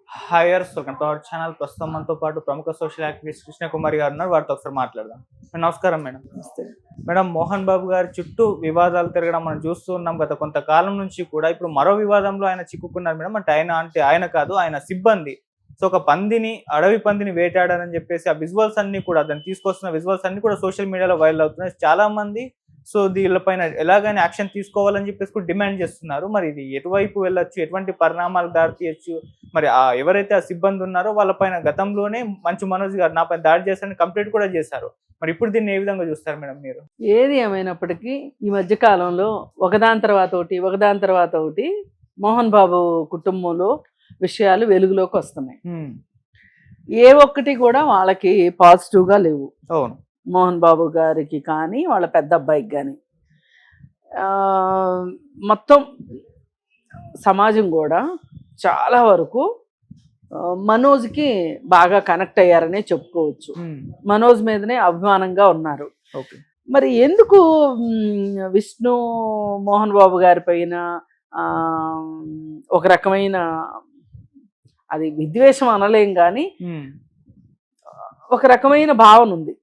హైయర్స్ welcome to our channel. ప్రస్తుతం మనతో పాటు ప్రముఖ సోషల్ యాక్టివిస్ట్ కృష్ణకుమారి గారు ఉన్నారు. వారితో ఒకసారి మాట్లాడదాం. నమస్కారం మేడం. మేడం, మోహన్ బాబు గారి చుట్టూ వివాదాలు తిరగడం మనం చూస్తూ ఉన్నాం గత కొంతకాలం నుంచి కూడా. ఇప్పుడు మరో వివాదంలో ఆయన చిక్కుకున్నారు మేడం. అంటే ఆయన కాదు, ఆయన సిబ్బంది. సో ఒక అడవి పందిని వేటాడారని చెప్పేసి ఆ విజువల్స్ అన్ని కూడా, దాన్ని తీసుకొస్తున్న విజువల్స్ అన్ని కూడా సోషల్ మీడియాలో వైరల్ అవుతున్నాయి. చాలా మంది సో దీనిపైన ఎలాగైనా యాక్షన్ తీసుకోవాలని చెప్పేసి కూడా డిమాండ్ చేస్తున్నారు. మరి ఇది ఎటువైపు వెళ్ళొచ్చు, ఎటువంటి పరిణామాలు దారి తీయచ్చు? మరి ఎవరైతే ఆ సిబ్బంది ఉన్నారో వాళ్ళపైన గతంలోనే మంచు మనోజ్ గారు నాపైన దాడి చేశారని కంప్లైంట్ కూడా చేశారు. మరి ఇప్పుడు దీన్ని ఏ విధంగా చూస్తారు మేడం మీరు? ఏది ఏమైనప్పటికీ ఈ మధ్య కాలంలో ఒకదాని తర్వాత ఒకటి మోహన్ బాబు కుటుంబంలో విషయాలు వెలుగులోకి వస్తున్నాయి. ఏ ఒక్కటి కూడా వాళ్ళకి పాజిటివ్గా లేవు. అవును. మోహన్ బాబు గారికి కానీ వాళ్ళ పెద్ద అబ్బాయికి కానీ మొత్తం సమాజం కూడా చాలా వరకు మనోజ్కి బాగా కనెక్ట్ అయ్యారనే చెప్పుకోవచ్చు. మనోజ్ మీదనే అభిమానంగా ఉన్నారు. మరి ఎందుకు విష్ణు మోహన్ బాబు గారి పైన ఒక రకమైన, అది విద్వేషం అనలేం కానీ ఒక రకమైన భావన ఉంది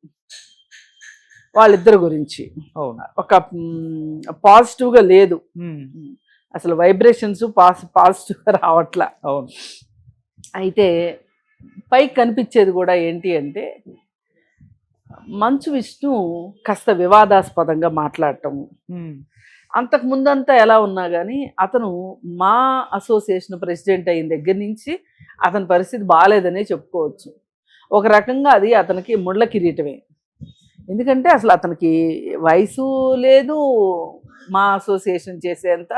వాళ్ళిద్దరి గురించి. ఒక పాజిటివ్గా లేదు, అసలు వైబ్రేషన్స్ పాజిటివ్గా రావట్లా. అవును. అయితే పైకి కనిపించేది కూడా ఏంటి అంటే, మంచు విష్ణు కాస్త వివాదాస్పదంగా మాట్లాడటము. అంతకు ముందంతా ఎలా ఉన్నా కానీ అతను మా అసోసియేషన్ ప్రెసిడెంట్ అయిన దగ్గర నుంచి అతని పరిస్థితి బాగాలేదనే చెప్పుకోవచ్చు. ఒక రకంగా అది అతనికి ముళ్ళ కిరీటమే. ఎందుకంటే అసలు అతనికి వయసు లేదు, మా అసోసియేషన్ చేసేంత,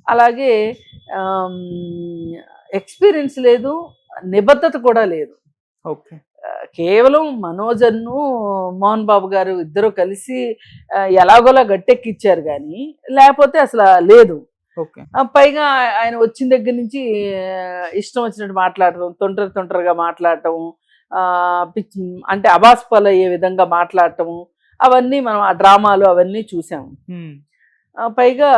అలాగే ఎక్స్పీరియన్స్ లేదు, నిబద్ధత కూడా లేదు. ఓకే. కేవలం మనోజన్ను మోహన్ బాబు గారు ఇద్దరు కలిసి ఎలాగోలా గట్టెక్కిచ్చారు కానీ లేకపోతే అసలు లేదు. పైగా ఆయన వచ్చిన దగ్గర నుంచి ఇష్టం వచ్చినట్టు మాట్లాడటం, తొంటరగా మాట్లాడటం, అంటే అబాస్పాలు అయ్యే విధంగా మాట్లాడటము, అవన్నీ మనం ఆ డ్రామాలు అవన్నీ చూసాము. పైగా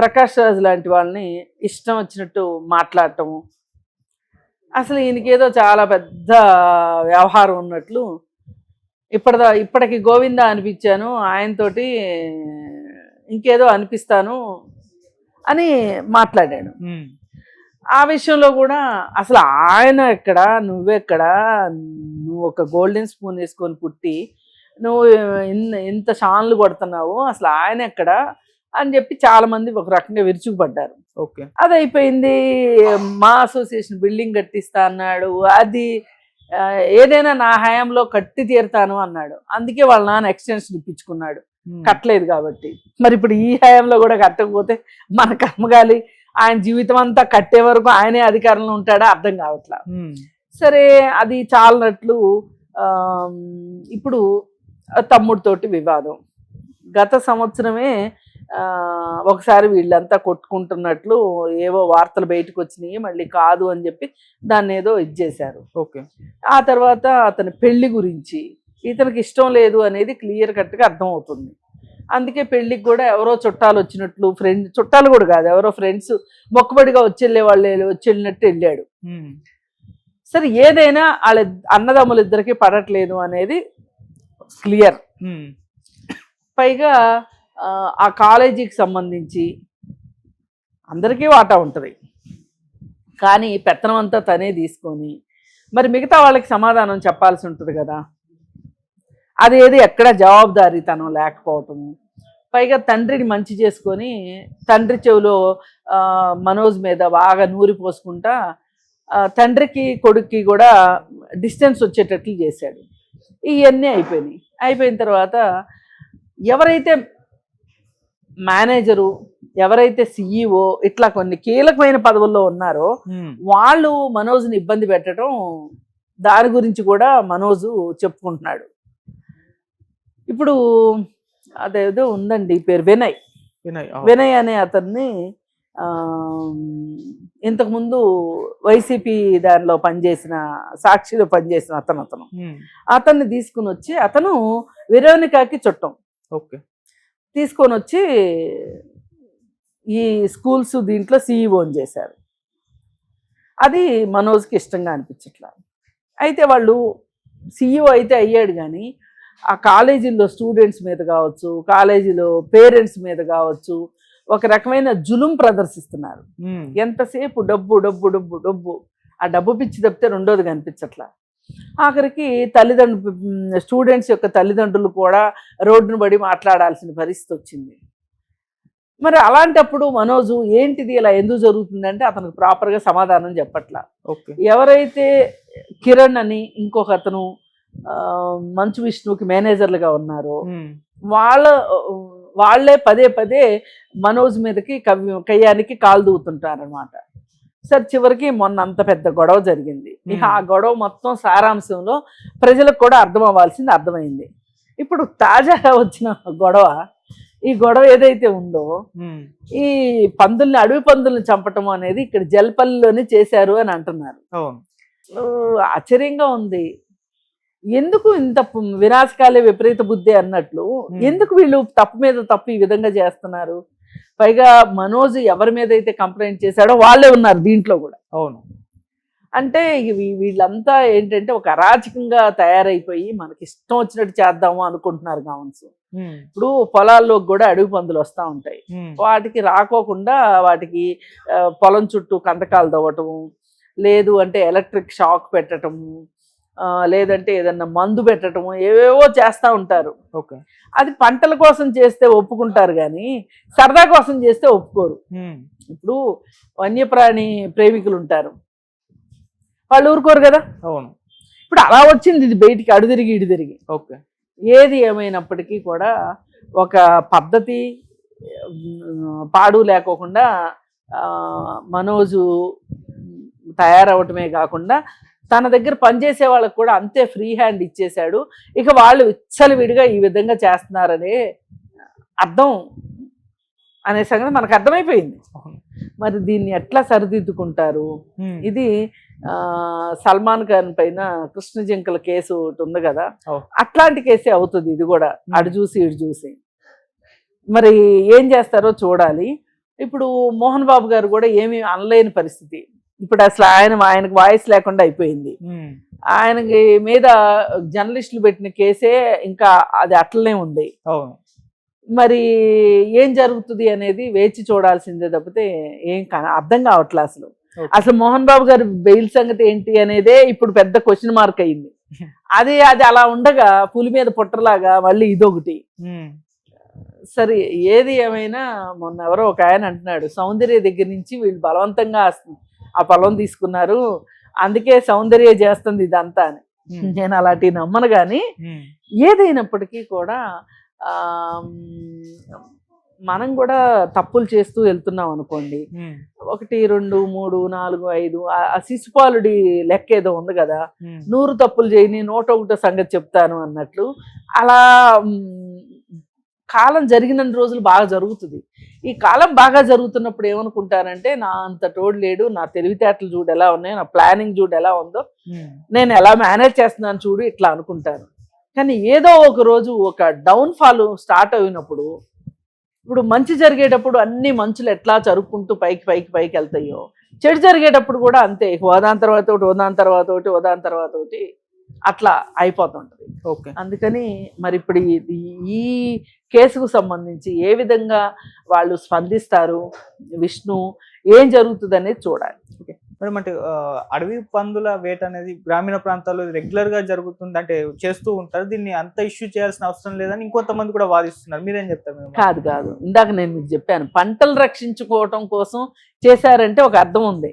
ప్రకాష్ రాజ్ లాంటి వాళ్ళని ఇష్టం వచ్చినట్టు మాట్లాడటము, అసలు ఈయనకేదో చాలా పెద్ద వ్యవహారం ఉన్నట్లు. ఇప్పటికి గోవిందా అనిపించాను, ఆయనతోటి ఇంకేదో అనిపిస్తాను అని మాట్లాడాడు. ఆ విషయంలో కూడా అసలు ఆయన ఎక్కడ, నువ్వెక్కడ, నువ్వు ఒక గోల్డెన్ స్పూన్ వేసుకొని పుట్టి నువ్వు ఇంత షాన్లు కొడుతున్నావు, అసలు ఆయన ఎక్కడ అని చెప్పి చాలా మంది ఒక రకంగా విరుచుకుపడ్డారు. ఓకే. అది అయిపోయింది. మా అసోసియేషన్ బిల్డింగ్ కట్టిస్తా అన్నాడు, అది ఏదైనా నా హయాంలో కట్టి తీరుతాను అన్నాడు. అందుకే వాళ్ళ నాన్న ఎక్స్టెన్షన్ ఇప్పించుకున్నాడు, కట్టలేదు కాబట్టి. మరి ఇప్పుడు ఈ హయాంలో కూడా కట్టకపోతే మన కర్మగాలి, ఆయన జీవితం అంతా కట్టే వరకు ఆయనే అధికారంలో ఉంటాడా అర్థం కావట్లా. సరే, అది చాలనట్లు ఇప్పుడు తమ్ముడితోటి వివాదం. గత సంవత్సరమే ఒకసారి వీళ్ళంతా కొట్టుకుంటున్నట్లు ఏవో వార్తలు బయటకు వచ్చినాయి, మళ్ళీ కాదు అని చెప్పి దాన్ని ఏదో ఇచ్చేశారు. ఓకే. ఆ తర్వాత అతని పెళ్లి గురించి ఇతనికి ఇష్టం లేదు అనేది క్లియర్ కట్గా అర్థమవుతుంది. అందుకే పెళ్ళికి కూడా ఎవరో చుట్టాలు వచ్చినట్లు, చుట్టాలు కూడా కాదు, ఎవరో ఫ్రెండ్స్ మొక్కుబడిగా వచ్చేళ్ళినట్టు వెళ్ళాడు. సరే, ఏదైనా వాళ్ళ అన్నదమ్ములు ఇద్దరికి పడట్లేదు అనేది క్లియర్. పైగా ఆ కాలేజీకి సంబంధించి అందరికీ వాటా ఉంటుంది, కానీ పెత్తనం అంతా తనే తీసుకొని మరి మిగతా వాళ్ళకి సమాధానం చెప్పాల్సి ఉంటుంది కదా. అదేది ఎక్కడ జవాబుదారీతనం లేకపోవటము. పైగా తండ్రిని మంచి చేసుకొని తండ్రి చెవిలో మనోజ్ మీద బాగా నూరి పోసుకుంటా తండ్రికి కొడుక్కి కూడా డిస్టెన్స్ వచ్చేటట్లు చేశాడు. ఇవన్నీ అయిపోయిన తర్వాత ఎవరైతే మేనేజరు, ఎవరైతే సిఈఓ, ఇట్లా కొన్ని కీలకమైన పదవుల్లో ఉన్నారో వాళ్ళు మనోజ్ని ఇబ్బంది పెట్టడం, దాని గురించి కూడా మనోజు చెప్పుకుంటున్నాడు. ఇప్పుడు అదేదో ఉందండి, పేరు వినయ్ అనే అతన్ని ఇంతకుముందు వైసీపీ దానిలో పనిచేసిన, సాక్షిలో పనిచేసిన అతన్ని తీసుకుని వచ్చి, అతను వెరోనికాకి చుట్టం. ఓకే. తీసుకొని వచ్చి ఈ స్కూల్స్ దీంట్లో సీఈఓని చేశారు. అది మనోజ్కి ఇష్టంగా అనిపించట్లా. అయితే వాళ్ళు CEO అయితే అయ్యాడు కానీ ఆ కాలేజీల్లో స్టూడెంట్స్ మీద కావచ్చు, కాలేజీలో పేరెంట్స్ మీద కావచ్చు, ఒక రకమైన జులుం ప్రదర్శిస్తున్నారు. ఎంతసేపు డబ్బు డబ్బు డబ్బు డబ్బు, ఆ డబ్బు పిచ్చి తప్పితే రెండోది కనిపించట్లా. ఆఖరికి స్టూడెంట్స్ యొక్క తల్లిదండ్రులు కూడా రోడ్డును పడి మాట్లాడాల్సిన పరిస్థితి వచ్చింది. మరి అలాంటప్పుడు మనోజు ఏంటిది ఇలా ఎందుకు జరుగుతుందంటే అతనికి ప్రాపర్గా సమాధానం చెప్పట్లా. ఎవరైతే కిరణ్ అని ఇంకొక అతను మంచు విష్ణుకి మేనేజర్లుగా ఉన్నారో వాళ్ళే పదే పదే మనోజ్ మీదకి కయ్యానికి కాలు దూవుతుంటారనమాట. సరే చివరికి మొన్న అంత పెద్ద గొడవ జరిగింది. ఇక ఆ గొడవ మొత్తం సారాంశంలో ప్రజలకు కూడా అర్థం అవ్వాల్సింది అర్థమైంది. ఇప్పుడు తాజాగా వచ్చిన గొడవ, ఈ గొడవ ఏదైతే ఉందో ఈ పందుల్ని, అడవి పందుల్ని చంపటం అనేది ఇక్కడ జల్పల్లిలోనే చేశారు అని అంటున్నారు. ఆశ్చర్యంగా ఉంది. ఎందుకు ఇంత వినాశకాలే విపరీత బుద్ధి అన్నట్లు ఎందుకు వీళ్ళు తప్పు మీద తప్పు ఈ విధంగా చేస్తున్నారు? పైగా మనోజ్ ఎవరి మీద అయితే కంప్లైంట్ చేశాడో వాళ్ళే ఉన్నారు దీంట్లో కూడా. అవును. అంటే వీళ్ళంతా ఏంటంటే ఒక అరాచకంగా తయారైపోయి మనకి ఇష్టం వచ్చినట్టు చేద్దాము అనుకుంటున్నారు కావచ్చు. ఇప్పుడు పొలాల్లోకి కూడా అడవి పందులు వస్తూ ఉంటాయి. వాటికి రాకోకుండా వాటికి పొలం చుట్టూ కందకాలు తవ్వటము, లేదు అంటే ఎలక్ట్రిక్ షాక్ పెట్టటము, లేదంటే ఏదన్నా మందు పెట్టటము, ఏవేవో చేస్తూ ఉంటారు. అది పంటల కోసం చేస్తే ఒప్పుకుంటారు కానీ సరదా కోసం చేస్తే ఒప్పుకోరు. ఇప్పుడు వన్యప్రాణి ప్రేమికులు ఉంటారు, వాళ్ళు ఊరుకోరు కదా. అవును. ఇప్పుడు అలా వచ్చింది ఇది బయటికి అడు తిరిగి ఇటు తిరిగి. ఏది ఏమైనప్పటికీ కూడా ఒక పద్ధతి పాడు లేకోకుండా మనోజు తయారవటమే కాకుండా తన దగ్గర పనిచేసే వాళ్ళకు కూడా అంతే ఫ్రీ హ్యాండ్ ఇచ్చేశాడు. ఇక వాళ్ళు విచ్చలవిడిగా ఈ విధంగా చేస్తున్నారనే అర్థం అనే సంగతి మనకు అర్థమైపోయింది. మరి దీన్ని ఎట్లా సరిదిద్దుకుంటారు? ఇది సల్మాన్ ఖాన్ పైన కృష్ణ జింకల కేసు ఒకటి ఉంది కదా, అట్లాంటి కేసే అవుతుంది ఇది కూడా. అటు చూసి ఇటు చూసి మరి ఏం చేస్తారో చూడాలి. ఇప్పుడు మోహన్ బాబు గారు కూడా ఏమీ అనలేని పరిస్థితి. ఇప్పుడు అసలు ఆయనకు వాయిస్ లేకుండా అయిపోయింది. ఆయనకి మీద జర్నలిస్టులు పెట్టిన కేసే ఇంకా అది అట్లనే ఉంది. మరి ఏం జరుగుతుంది అనేది వేచి చూడాల్సిందే తప్పితే ఏం అర్థం కావట్లే. అసలు మోహన్ బాబు గారి బెయిల్ సంగతి ఏంటి అనేదే ఇప్పుడు పెద్ద క్వశ్చన్ మార్క్ అయింది. అది అలా ఉండగా పులి మీద పుట్టలాగా మళ్ళీ ఇదొకటి. సరే ఏది ఏమైనా మొన్న ఎవరో ఒక ఆయన అంటున్నాడు, సౌందర్య దగ్గర నుంచి వీళ్ళు బలవంతంగా ఆ పొలం తీసుకున్నారు, అందుకే సౌందర్య చేస్తుంది ఇదంతా అని. నేను అలాంటివి నమ్మను. కానీ ఏదైనప్పటికీ కూడా మనం కూడా తప్పులు చేస్తూ వెళ్తున్నాం అనుకోండి, 1 2 3 4 5 ఆ శిశుపాలుడి లెక్క ఏదో ఉంది కదా, 100 తప్పులు చేయని 101 సంగతి చెప్తాను అన్నట్లు. అలా కాలం జరిగిన రోజులు బాగా జరుగుతుంది. ఈ కాలం బాగా జరుగుతున్నప్పుడు ఏమనుకుంటారంటే నా అంత తోడు లేడు, నా తెలివితేటలు చూడు ఎలా ఉన్నాయో, నా ప్లానింగ్ చూడు ఎలా ఉందో, నేను ఎలా మేనేజ్ చేస్తున్నాను చూడు, ఇట్లా అనుకుంటారు. కానీ ఏదో ఒక రోజు ఒక డౌన్ఫాల్ స్టార్ట్ అయినప్పుడు, ఇప్పుడు మంచి జరిగేటప్పుడు అన్ని మంచులు ఎట్లా జరుపుకుంటూ పైకి పైకి పైకి వెళ్తాయో, చెడు జరిగేటప్పుడు కూడా అంతే. ఓదాని తర్వాత ఒకటి, ఓదాని తర్వాత ఒకటి, ఓదాని తర్వాత ఒకటి అట్లా అయిపోతుంటది. అందుకని మరి ఇప్పుడు ఈ కేసుకు సంబంధించి ఏ విధంగా వాళ్ళు స్పందిస్తారు, విష్ణు ఏం జరుగుతుంది అనేది చూడాలి. మేడం, అంటే అడవి పందుల వేట అనేది గ్రామీణ ప్రాంతాల్లో రెగ్యులర్ గా జరుగుతుంది, అంటే చేస్తూ ఉంటారు. దీన్ని అంత ఇష్యూ చేయాల్సిన అవసరం లేదని ఇంకొంతమంది కూడా వాదిస్తున్నారు. మీరేం చెప్తారు? కాదు ఇందాక నేను మీకు చెప్పాను, పంటలు రక్షించుకోవటం కోసం చేశారంటే ఒక అర్థం ఉంది.